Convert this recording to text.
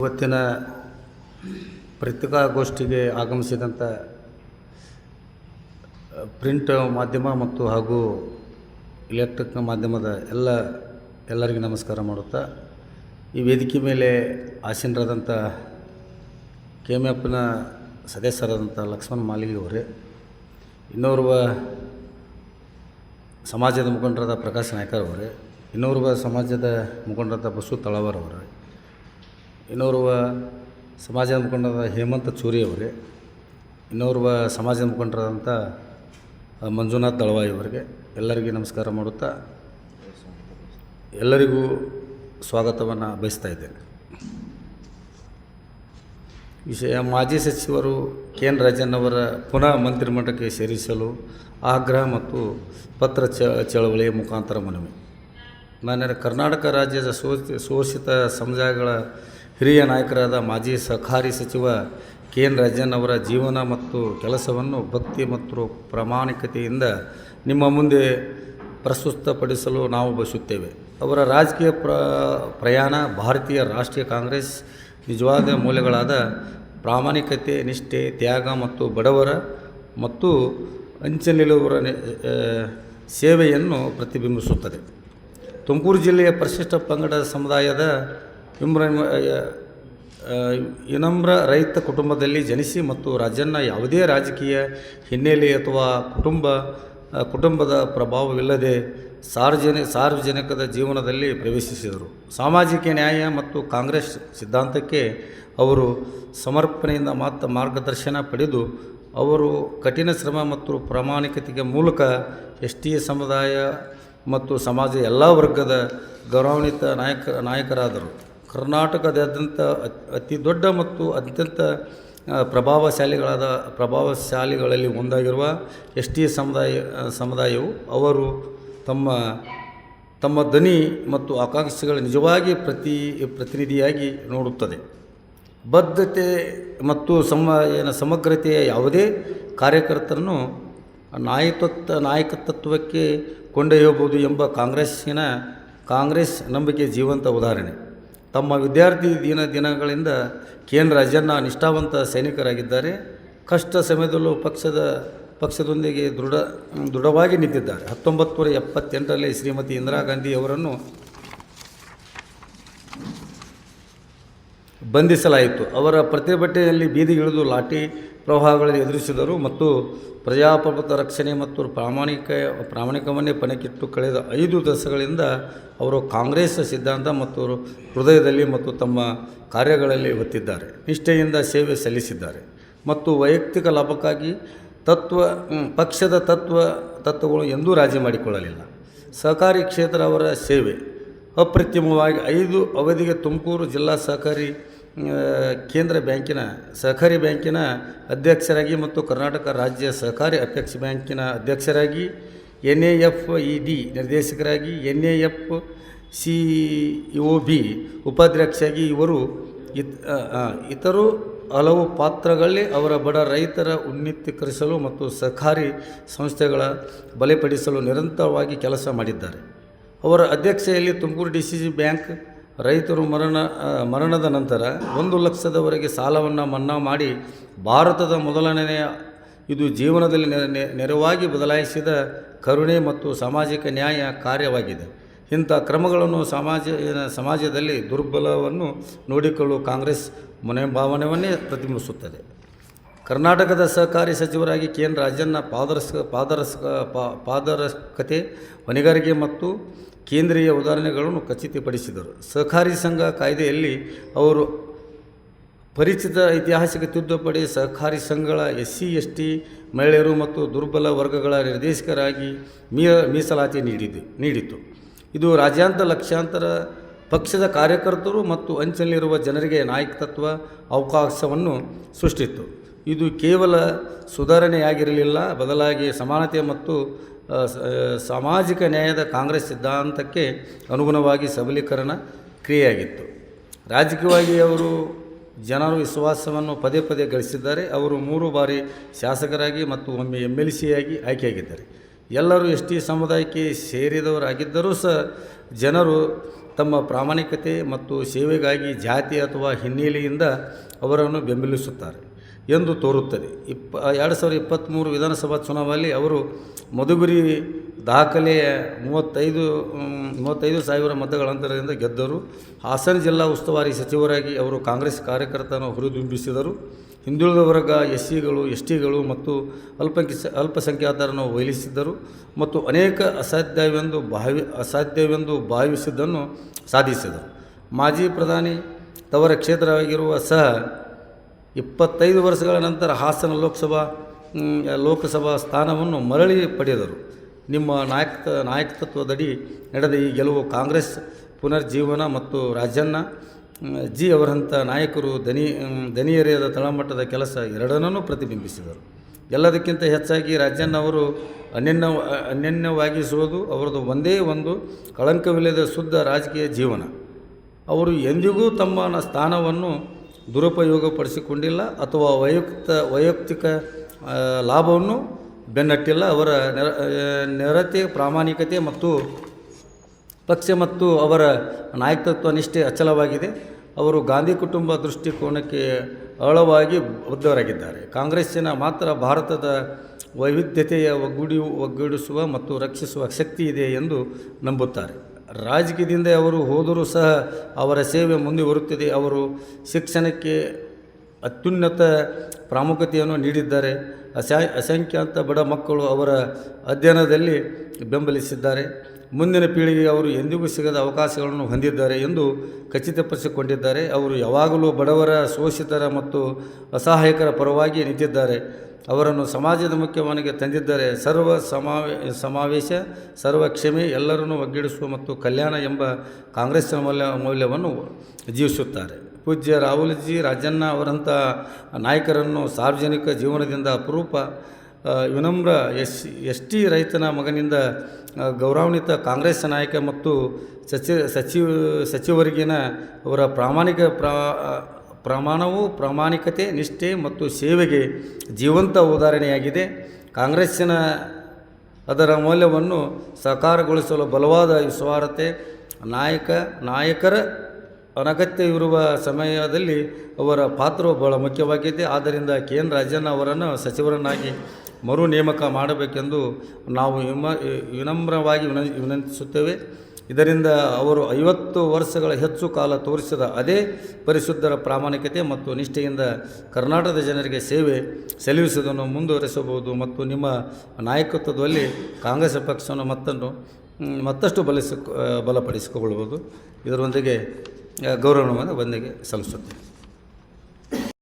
ಇವತ್ತಿನ ಪತ್ರಿಕಾಗೋಷ್ಠಿಗೆ ಆಗಮಿಸಿದಂಥ ಪ್ರಿಂಟ್ ಮಾಧ್ಯಮ ಮತ್ತು ಹಾಗೂ ಇಲೆಕ್ಟ್ರಿಕ್ ಮಾಧ್ಯಮದ ಎಲ್ಲರಿಗೂ ನಮಸ್ಕಾರ ಮಾಡುತ್ತಾ, ಈ ವೇದಿಕೆ ಮೇಲೆ ಆಸೀನರಾದಂಥ KMFನ ಸದಸ್ಯರಾದಂಥ ಲಕ್ಷ್ಮಣ ಮಾಲಿಗೆ ಅವರೇ, ಇನ್ನೋರ್ವ ಸಮಾಜದ ಮುಖಂಡರಾದ ಪ್ರಕಾಶ್ ನಾಯ್ಕರ್ ಅವರೇ, ಇನ್ನೋರ್ವ ಸಮಾಜದ ಮುಖಂಡರಾದ ಬಸು ತಳವಾರ್ ಅವರೇ, ಇನ್ನೋರ್ವ ಸಮಾಜದ ಮುಖಂಡರಾದ ಹೇಮಂತ್ ಚೂರಿ ಅವರೇ, ಇನ್ನೋರ್ವ ಸಮಾಜದ ಮುಖಂಡರಾದಂಥ ಮಂಜುನಾಥ್ ದಳವಾಯಿ ಅವರಿಗೆ ಎಲ್ಲರಿಗೂ ನಮಸ್ಕಾರ ಮಾಡುತ್ತಾ ಎಲ್ಲರಿಗೂ ಸ್ವಾಗತವನ್ನು ಬಯಸ್ತಾ ಇದ್ದೇನೆ. ವಿಷಯ: ಮಾಜಿ ಸಚಿವರು KN ರಾಜಣ್ಣವರ ಪುನಃ ಮಂತ್ರಿಮಂಡಲಕ್ಕೆ ಸೇರಿಸಲು ಆಗ್ರಹ ಮತ್ತು ಪತ್ರ ಚಳವಳಿಯ ಮುಖಾಂತರ ಮನವಿ. ಮಾನ್ಯ ಕರ್ನಾಟಕ ರಾಜ್ಯದ ಶೋಷಿತ ಸಮುದಾಯಗಳ ಹಿರಿಯ ನಾಯಕರಾದ ಮಾಜಿ ಸಹಕಾರಿ ಸಚಿವ KN ರಾಜಣ್ಣವರ ಜೀವನ ಮತ್ತು ಕೆಲಸವನ್ನು ಭಕ್ತಿ ಮತ್ತು ಪ್ರಾಮಾಣಿಕತೆಯಿಂದ ನಿಮ್ಮ ಮುಂದೆ ಪ್ರಸ್ತುತಪಡಿಸಲು ನಾವು ಬಯಸುತ್ತೇವೆ. ಅವರ ರಾಜಕೀಯ ಪ್ರಯಾಣ ಭಾರತೀಯ ರಾಷ್ಟ್ರೀಯ ಕಾಂಗ್ರೆಸ್ ನಿಜವಾದ ಮೌಲ್ಯಗಳಾದ ಪ್ರಾಮಾಣಿಕತೆ, ನಿಷ್ಠೆ, ತ್ಯಾಗ ಮತ್ತು ಬಡವರ ಮತ್ತು ಅಂಚಲಿರುವವರ ಸೇವೆಯನ್ನು ಪ್ರತಿಬಿಂಬಿಸುತ್ತದೆ. ತುಮಕೂರು ಜಿಲ್ಲೆಯ ಪರಿಶಿಷ್ಟ ಪಂಗಡ ಸಮುದಾಯದ ವಿನಮ್ರ ರೈತ ಕುಟುಂಬದಲ್ಲಿ ಜನಿಸಿ ಮತ್ತು ರಾಜಣ್ಣ ಯಾವುದೇ ರಾಜಕೀಯ ಹಿನ್ನೆಲೆ ಅಥವಾ ಕುಟುಂಬದ ಪ್ರಭಾವವಿಲ್ಲದೆ ಸಾರ್ವಜನಿಕದ ಜೀವನದಲ್ಲಿ ಪ್ರವೇಶಿಸಿದರು. ಸಾಮಾಜಿಕ ನ್ಯಾಯ ಮತ್ತು ಕಾಂಗ್ರೆಸ್ ಸಿದ್ಧಾಂತಕ್ಕೆ ಅವರು ಸಮರ್ಪಣೆಯಿಂದ ಮಾರ್ಗದರ್ಶನ ಪಡೆದು ಅವರು ಕಠಿಣ ಶ್ರಮ ಮತ್ತು ಪ್ರಾಮಾಣಿಕತೆಯ ಮೂಲಕ ST ಸಮುದಾಯ ಮತ್ತು ಸಮಾಜದ ಎಲ್ಲ ವರ್ಗದ ಗೌರವಾನ್ವಿತ ನಾಯಕರಾದರು. ಕರ್ನಾಟಕದಾದ್ಯಂತ ಅತಿ ದೊಡ್ಡ ಮತ್ತು ಅತ್ಯಂತ ಪ್ರಭಾವಶಾಲಿಗಳಲ್ಲಿ ಒಂದಾಗಿರುವ ST ಸಮುದಾಯವು ಅವರು ತಮ್ಮ ಧ್ವನಿ ಮತ್ತು ಆಕಾಂಕ್ಷೆಗಳ ನಿಜವಾಗಿ ಪ್ರತಿನಿಧಿಯಾಗಿ ನೋಡುತ್ತದೆ. ಬದ್ಧತೆ ಮತ್ತು ಸಮಗ್ರತೆಯ ಯಾವುದೇ ಕಾರ್ಯಕರ್ತರನ್ನು ನಾಯಕತ್ವಕ್ಕೆ ಕೊಂಡೊಯ್ಯಬಹುದು ಎಂಬ ಕಾಂಗ್ರೆಸ್ ನಂಬಿಕೆ ಜೀವಂತ ಉದಾಹರಣೆ. ತಮ್ಮ ವಿದ್ಯಾರ್ಥಿ ದಿನಗಳಿಂದ KN ರಾಜಣ್ಣ ನಿಷ್ಠಾವಂತ ಸೈನಿಕರಾಗಿದ್ದಾರೆ. ಕಷ್ಟ ಸಮಯದಲ್ಲೂ ಪಕ್ಷದೊಂದಿಗೆ ದೃಢವಾಗಿ ನಿಂತಿದ್ದಾರೆ. 1978ರಲ್ಲಿ ಶ್ರೀಮತಿ ಇಂದಿರಾ ಗಾಂಧಿ ಅವರನ್ನು ಬಂಧಿಸಲಾಯಿತು. ಅವರ ಪ್ರತಿಭಟನೆಯಲ್ಲಿ ಬೀದಿಗಿಳಿದು ಲಾಠಿ ಪ್ರವಾಹಗಳನ್ನು ಎದುರಿಸಿದರು ಮತ್ತು ಪ್ರಜಾಪ್ರಭುತ್ವ ರಕ್ಷಣೆ ಮತ್ತು ಪ್ರಾಮಾಣಿಕವನ್ನೇ ಪಣಕ್ಕಿಟ್ಟು ಕಳೆದ 5 ದಶಕಗಳಿಂದ ಅವರು ಕಾಂಗ್ರೆಸ್ ಸಿದ್ಧಾಂತ ಮತ್ತು ಹೃದಯದಲ್ಲಿ ಮತ್ತು ತಮ್ಮ ಕಾರ್ಯಗಳಲ್ಲಿ ಹೊತ್ತಿದ್ದಾರೆ. ನಿಷ್ಠೆಯಿಂದ ಸೇವೆ ಸಲ್ಲಿಸಿದ್ದಾರೆ ಮತ್ತು ವೈಯಕ್ತಿಕ ಲಾಭಕ್ಕಾಗಿ ಪಕ್ಷದ ತತ್ವಗಳು ಎಂದೂ ರಾಜಿ ಮಾಡಿಕೊಳ್ಳಲಿಲ್ಲ. ಸಹಕಾರಿ ಕ್ಷೇತ್ರ ಅವರ ಸೇವೆ ಅಪ್ರತಿಮವಾಗಿ 5 ಅವಧಿಗೆ ತುಮಕೂರು ಜಿಲ್ಲಾ ಕೇಂದ್ರ ಸಹಕಾರಿ ಬ್ಯಾಂಕಿನ ಅಧ್ಯಕ್ಷರಾಗಿ ಮತ್ತು ಕರ್ನಾಟಕ ರಾಜ್ಯ ಸಹಕಾರಿ ಅಪೆಕ್ಸ್ ಬ್ಯಾಂಕಿನ ಅಧ್ಯಕ್ಷರಾಗಿ, NAFED ನಿರ್ದೇಶಕರಾಗಿ, NAFCEOB ಉಪಾಧ್ಯಕ್ಷರಾಗಿ ಇವರು ಇತರು ಹಲವು ಪಾತ್ರಗಳಲ್ಲಿ ಅವರ ಬಡ ರೈತರ ಉನ್ನತೀಕರಿಸಲು ಮತ್ತು ಸಹಕಾರಿ ಸಂಸ್ಥೆಗಳ ಬಲಪಡಿಸಲು ನಿರಂತರವಾಗಿ ಕೆಲಸ ಮಾಡಿದ್ದಾರೆ. ಅವರ ಅಧ್ಯಕ್ಷತೆಯಲ್ಲಿ ತುಮಕೂರು DCC ಬ್ಯಾಂಕ್ ರೈತರು ಮರಣದ ನಂತರ 1 ಲಕ್ಷದವರೆಗೆ ಸಾಲವನ್ನು ಮನ್ನಾ ಮಾಡಿ ಭಾರತದ ಮೊದಲನೆಯ ಇದು ಜೀವನದಲ್ಲಿ ನೆರವಾಗಿ ಬದಲಾಯಿಸಿದ ಕರುಣೆ ಮತ್ತು ಸಾಮಾಜಿಕ ನ್ಯಾಯ ಕಾರ್ಯವಾಗಿದೆ. ಇಂಥ ಕ್ರಮಗಳನ್ನು ಸಮಾಜದಲ್ಲಿ ದುರ್ಬಲವನ್ನು ನೋಡಿಕೊಳ್ಳುವ ಕಾಂಗ್ರೆಸ್ ಮನೋಭಾವನೆಯನ್ನೇ ಪ್ರತಿಬಿಂಬಿಸುತ್ತದೆ. ಕರ್ನಾಟಕದ ಸಹಕಾರಿ ಸಚಿವರಾಗಿ KN ರಾಜಣ್ಣ ಪಾರದರ್ಶಕತೆ, ಹೊಣೆಗಾರಿಕೆ ಮತ್ತು ಕೇಂದ್ರೀಯ ಉದಾಹರಣೆಗಳನ್ನು ಖಚಿತಪಡಿಸಿದರು. ಸಹಕಾರಿ ಸಂಘ ಕಾಯ್ದೆಯಲ್ಲಿ ಅವರು ಪರಿಚಿತ ಐತಿಹಾಸಿಕ ತಿದ್ದುಪಡಿ ಸಹಕಾರಿ ಸಂಘಗಳ SC ST ಮಹಿಳೆಯರು ಮತ್ತು ದುರ್ಬಲ ವರ್ಗಗಳ ನಿರ್ದೇಶಕರಾಗಿ ಮೀಸಲಾತಿ ನೀಡಿತು. ಇದು ರಾಜ್ಯಾಂತರ ಲಕ್ಷಾಂತರ ಪಕ್ಷದ ಕಾರ್ಯಕರ್ತರು ಮತ್ತು ಅಂಚಿನಲ್ಲಿರುವ ಜನರಿಗೆ ನಾಯಕತ್ವ ಅವಕಾಶವನ್ನು ಸೃಷ್ಟಿಸಿತು. ಇದು ಕೇವಲ ಸುಧಾರಣೆಯಾಗಿರಲಿಲ್ಲ, ಬದಲಾಗಿ ಸಮಾನತೆ ಮತ್ತು ಸಾಮಾಜಿಕ ನ್ಯಾಯದ ಕಾಂಗ್ರೆಸ್ ಸಿದ್ಧಾಂತಕ್ಕೆ ಅನುಗುಣವಾಗಿ ಸಬಲೀಕರಣ ಕ್ರಿಯೆಯಾಗಿತ್ತು. ರಾಜಕೀಯವಾಗಿ ಅವರು ಜನರ ವಿಶ್ವಾಸವನ್ನು ಪದೇ ಗಳಿಸಿದ್ದಾರೆ. ಅವರು 3 ಬಾರಿ ಶಾಸಕರಾಗಿ ಮತ್ತು ಒಮ್ಮೆ MLC ಆಗಿ ಆಯ್ಕೆಯಾಗಿದ್ದಾರೆ. ಎಲ್ಲರೂ ST ಸಮುದಾಯಕ್ಕೆ ಸೇರಿದವರಾಗಿದ್ದರೂ ಸಹ ಜನರು ತಮ್ಮ ಪ್ರಾಮಾಣಿಕತೆ ಮತ್ತು ಸೇವೆಗಾಗಿ ಜಾತಿ ಅಥವಾ ಹಿನ್ನೆಲೆಯಿಂದ ಅವರನ್ನು ಬೆಂಬಲಿಸುತ್ತಾರೆ ಎಂದು ತೋರುತ್ತದೆ. 2023 ವಿಧಾನಸಭಾ ಚುನಾವಣೆಯಲ್ಲಿ ಅವರು ಮಧುಗಿರಿ ದಾಖಲೆಯ 35,000 ಮತಗಳ ಅಂತರದಿಂದ ಗೆದ್ದರು. ಹಾಸನ ಜಿಲ್ಲಾ ಉಸ್ತುವಾರಿ ಸಚಿವರಾಗಿ ಅವರು ಕಾಂಗ್ರೆಸ್ ಕಾರ್ಯಕರ್ತರನ್ನು ಹುರಿದುಂಬಿಸಿದರು. ಹಿಂದುಳಿದ ವರ್ಗ, ಎಸ್ಸಿಗಳು, ಎಸ್ಟಿಗಳು ಮತ್ತು ಅಲ್ಪಸಂಖ್ಯಾತರನ್ನು ಒಲಿಸಿದ್ದರು ಮತ್ತು ಅನೇಕ ಅಸಾಧ್ಯವೆಂದು ಭಾವಿಸಿದ್ದನ್ನು ಸಾಧಿಸಿದರು. ಮಾಜಿ ಪ್ರಧಾನಿ ತವರ ಕ್ಷೇತ್ರವಾಗಿರುವ ಸಹ 25 ವರ್ಷಗಳ ನಂತರ ಹಾಸನ ಲೋಕಸಭಾ ಸ್ಥಾನವನ್ನು ಮರಳಿ ಪಡೆದರು. ನಿಮ್ಮ ನಾಯಕತ್ವದಡಿ ನಡೆದ ಈ ಗೆಲುವು ಕಾಂಗ್ರೆಸ್ ಪುನರ್ಜೀವನ ಮತ್ತು ರಾಜಣ್ಣ ಜಿ ಅವರಂಥ ನಾಯಕರು ದನಿಯರಿಯದ ತಳಮಟ್ಟದ ಕೆಲಸ ಎರಡನ್ನೂ ಪ್ರತಿಬಿಂಬಿಸಿದರು. ಎಲ್ಲದಕ್ಕಿಂತ ಹೆಚ್ಚಾಗಿ ರಾಜಣ್ಣ ಅವರು ಅನನ್ಯವಾಗಿಸುವುದು ಅವರದು ಒಂದೇ ಒಂದು ಕಳಂಕವಿಲ್ಲದ ಶುದ್ಧ ರಾಜಕೀಯ ಜೀವನ. ಅವರು ಎಂದಿಗೂ ತಮ್ಮ ಸ್ಥಾನವನ್ನು ದುರುಪಯೋಗಪಡಿಸಿಕೊಂಡಿಲ್ಲ ಅಥವಾ ವೈಯಕ್ತಿಕ ಲಾಭವನ್ನು ಬೆನ್ನಟ್ಟಿಲ್ಲ. ಅವರ ನಿರತೆ, ಪ್ರಾಮಾಣಿಕತೆ ಮತ್ತು ಪಕ್ಷ ಮತ್ತು ಅವರ ನಾಯಕತ್ವ ನಿಷ್ಠೆ ಅಚಲವಾಗಿದೆ. ಅವರು ಗಾಂಧಿ ಕುಟುಂಬ ದೃಷ್ಟಿಕೋನಕ್ಕೆ ಆಳವಾಗಿ ಬದ್ಧರಾಗಿದ್ದಾರೆ. ಕಾಂಗ್ರೆಸ್ಸಿನ ಮಾತ್ರ ಭಾರತದ ವೈವಿಧ್ಯತೆಯ ಒಗ್ಗೂಡಿಸುವ ಮತ್ತು ರಕ್ಷಿಸುವ ಶಕ್ತಿ ಇದೆ ಎಂದು ನಂಬುತ್ತಾರೆ. ರಾಜಕೀಯದಿಂದ ಅವರು ಹೋದರೂ ಸಹ ಅವರ ಸೇವೆ ಮುಂದುವರುತ್ತಿದೆ. ಅವರು ಶಿಕ್ಷಣಕ್ಕೆ ಅತ್ಯುನ್ನತ ಪ್ರಾಮುಖ್ಯತೆಯನ್ನು ನೀಡಿದ್ದಾರೆ. ಅಸಂಖ್ಯಾತ ಬಡ ಮಕ್ಕಳು ಅವರ ಅಧ್ಯಯನದಲ್ಲಿ ಬೆಂಬಲಿಸಿದ್ದಾರೆ. ಮುಂದಿನ ಪೀಳಿಗೆಗೆ ಅವರು ಎಂದಿಗೂ ಸಿಗದ ಅವಕಾಶಗಳನ್ನು ಹೊಂದಿದ್ದಾರೆ ಎಂದು ಖಚಿತಪಡಿಸಿಕೊಂಡಿದ್ದಾರೆ. ಅವರು ಯಾವಾಗಲೂ ಬಡವರ, ಶೋಷಿತರ ಮತ್ತು ಅಸಹಾಯಕರ ಪರವಾಗಿ ನಿಂತಿದ್ದಾರೆ. ಅವರನ್ನು ಸಮಾಜದ ಮುಖ್ಯವಾನಿಗೆ ತಂದಿದ್ದಾರೆ. ಸಮಾವೇಶ, ಸರ್ವ ಕ್ಷಮೆ, ಎಲ್ಲರನ್ನೂ ಒಗ್ಗೂಡಿಸುವ ಮತ್ತು ಕಲ್ಯಾಣ ಎಂಬ ಕಾಂಗ್ರೆಸ್ಸಿನ ಮೌಲ್ಯವನ್ನು ಜೀವಿಸುತ್ತಾರೆ. ಪೂಜ್ಯ ರಾಹುಲ್ಜಿ, ರಾಜಣ್ಣ ಅವರಂಥ ನಾಯಕರನ್ನು ಸಾರ್ವಜನಿಕ ಜೀವನದಿಂದ ಅಪರೂಪ, ವಿನಮ್ರ, ಎಸ್ ಟಿ ರೈತನ ಮಗನಿಂದ ಗೌರವಾನ್ವಿತ ಕಾಂಗ್ರೆಸ್ ನಾಯಕ ಮತ್ತು ಸಚಿವರಿಗಿನ ಅವರ ಪ್ರಮಾಣವು ಪ್ರಾಮಾಣಿಕತೆ, ನಿಷ್ಠೆ ಮತ್ತು ಸೇವೆಗೆ ಜೀವಂತ ಉದಾಹರಣೆಯಾಗಿದೆ. ಕಾಂಗ್ರೆಸ್ಸಿನ ಅದರ ಮೌಲ್ಯವನ್ನು ಸಾಕಾರಗೊಳಿಸಲು ಬಲವಾದ ವಿಶ್ವಾಸಾರ್ಹತೆ ನಾಯಕರ ಅನಗತ್ಯವಿರುವ ಸಮಯದಲ್ಲಿ ಅವರ ಪಾತ್ರವು ಬಹಳ ಮುಖ್ಯವಾಗಿದೆ. ಆದ್ದರಿಂದ KN ರಾಜಣ್ಣ ಅವರನ್ನು ಸಚಿವರನ್ನಾಗಿ ಮರು ನೇಮಕ ಮಾಡಬೇಕೆಂದು ನಾವು ವಿನಮ್ರವಾಗಿ ವಿನಂತಿಸುತ್ತೇವೆ. ಇದರಿಂದ ಅವರು 50 ವರ್ಷಗಳ ಹೆಚ್ಚು ಕಾಲ ತೋರಿಸಿದ ಅದೇ ಪರಿಶುದ್ಧರ ಪ್ರಾಮಾಣಿಕತೆ ಮತ್ತು ನಿಷ್ಠೆಯಿಂದ ಕರ್ನಾಟಕದ ಜನರಿಗೆ ಸೇವೆ ಸಲ್ಲಿಸುವುದನ್ನು ಮುಂದುವರಿಸಬಹುದು ಮತ್ತು ನಿಮ್ಮ ನಾಯಕತ್ವದಲ್ಲಿ ಕಾಂಗ್ರೆಸ್ ಪಕ್ಷವನ್ನು ಮತ್ತಷ್ಟು ಬಲಪಡಿಸಿಕೊಳ್ಳಬಹುದು. ಇದರೊಂದಿಗೆ ಗೌರವವನ್ನು ಬಂದಿಗೆ ಸಲ್ಲಿಸುತ್ತೇನೆ.